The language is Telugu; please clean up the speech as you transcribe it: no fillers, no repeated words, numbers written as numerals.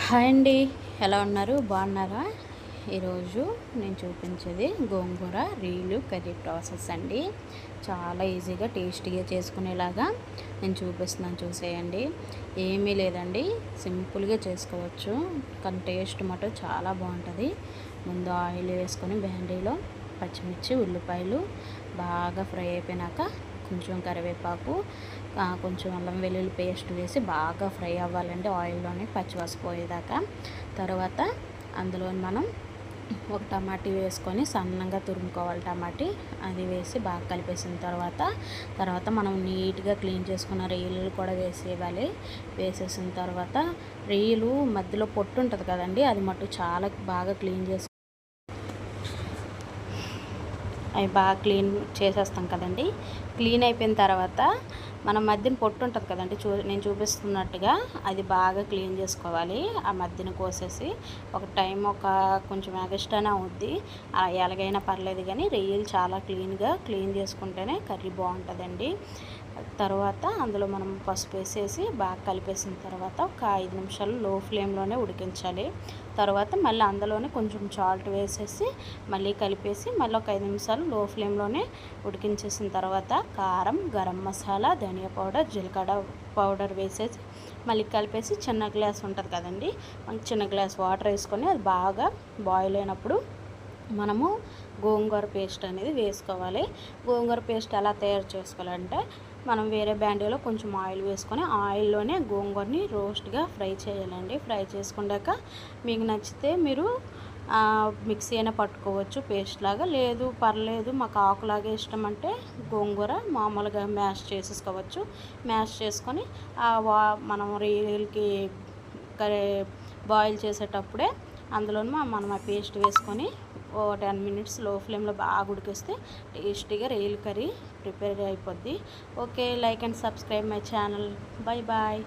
హాయ్ అండి, ఎలా ఉన్నారు? బాగున్నారా? ఈరోజు నేను చూపించేది గోంగూర రీలు కర్రీ ప్రాసెస్ అండి. చాలా ఈజీగా టేస్టీగా చేసుకునేలాగా నేను చూపిస్తున్నాను, చూసేయండి. ఏమీ లేదండి, సింపుల్గా చేసుకోవచ్చు, కానీ టేస్ట్ మటుకు చాలా బాగుంటుంది. ముందు ఆయిల్ వేసుకొని బ్యాండీలో పచ్చిమిర్చి ఉల్లిపాయలు బాగా ఫ్రై అయిపోయినాక కొంచెం కరివేపాకు, కొంచెం అల్లం వెల్లుల్లి పేస్ట్ వేసి బాగా ఫ్రై అవ్వాలండి ఆయిల్లోనే పచ్చివాసన పోయేదాకా. తర్వాత అందులో మనం ఒక టమాటీ వేసుకొని సన్నగా తురుముకోవాలి. టమాటీ అది వేసి బాగా కలిపేసిన తర్వాత మనం నీట్గా క్లీన్ చేసుకున్న రొయ్యలు కూడా వేసేయాలి. వేసేసిన తర్వాత రొయ్యలు మధ్యలో పొట్టు ఉంటుంది కదండి, అది మటు చాలా బాగా క్లీన్ చేసి అవి బాగా క్లీన్ చేసేస్తాం కదండి. క్లీన్ అయిపోయిన తర్వాత మనం మధ్యన పొట్టు ఉంటుంది కదండి, నేను చూపిస్తున్నట్టుగా అది బాగా క్లీన్ చేసుకోవాలి. ఆ మధ్యన కోసేసి ఒక కొంచెం ఎగస్ట్రానే అవుద్ది, ఎలాగైనా పర్లేదు, కానీ రొయ్యలు చాలా క్లీన్ చేసుకుంటేనే కర్రీ బాగుంటుందండి. తర్వాత అందులో మనం పసుపు వేసేసి బాగా కలిపేసిన తర్వాత ఒక 5 నిమిషాలు లో ఫ్లేమ్లోనే ఉడికించాలి. తర్వాత మళ్ళీ అందులోనే కొంచెం సాల్ట్ వేసేసి మళ్ళీ కలిపేసి మళ్ళీ ఒక 5 నిమిషాలు లో ఫ్లేమ్లోనే ఉడికించేసిన తర్వాత కారం, గరం మసాలా, ధనియా పౌడర్, జీలకర్ర పౌడర్ వేసేసి మళ్ళీ కలిపేసి చిన్న గ్లాస్ ఉంటుంది కదండి, చిన్న గ్లాస్ వాటర్ వేసుకొని అది బాగా బాయిల్ అయినప్పుడు మనము గోంగూర పేస్ట్ అనేది వేసుకోవాలి. గోంగూర పేస్ట్ ఎలా తయారు చేసుకోవాలంటే, మనం వేరే బ్యాండీలో కొంచెం ఆయిల్ వేసుకొని ఆయిల్లోనే గోంగూరని రోస్ట్గా ఫ్రై చేయాలండి. ఫ్రై చేసుకున్నాక మీకు నచ్చితే మీరు మిక్సీ అయినా పట్టుకోవచ్చు పేస్ట్ లాగా, లేదు పర్లేదు మాకు ఆకులాగే ఇష్టం అంటే గోంగూర మామూలుగా మ్యాష్ చేసేసుకోవచ్చు. మ్యాష్ చేసుకొని మనం రొయ్యలకి బాయిల్ చేసేటప్పుడే అందులో మనం ఆ పేస్ట్ వేసుకొని 10 మినిట్స్ లో ఫ్లేమ్లో బాగా ఉడికిస్తే టేస్టీగా రొయ్యల కర్రీ ప్రిపేర్ అయిపోద్ది. Okay, like and subscribe my channel. Bye bye.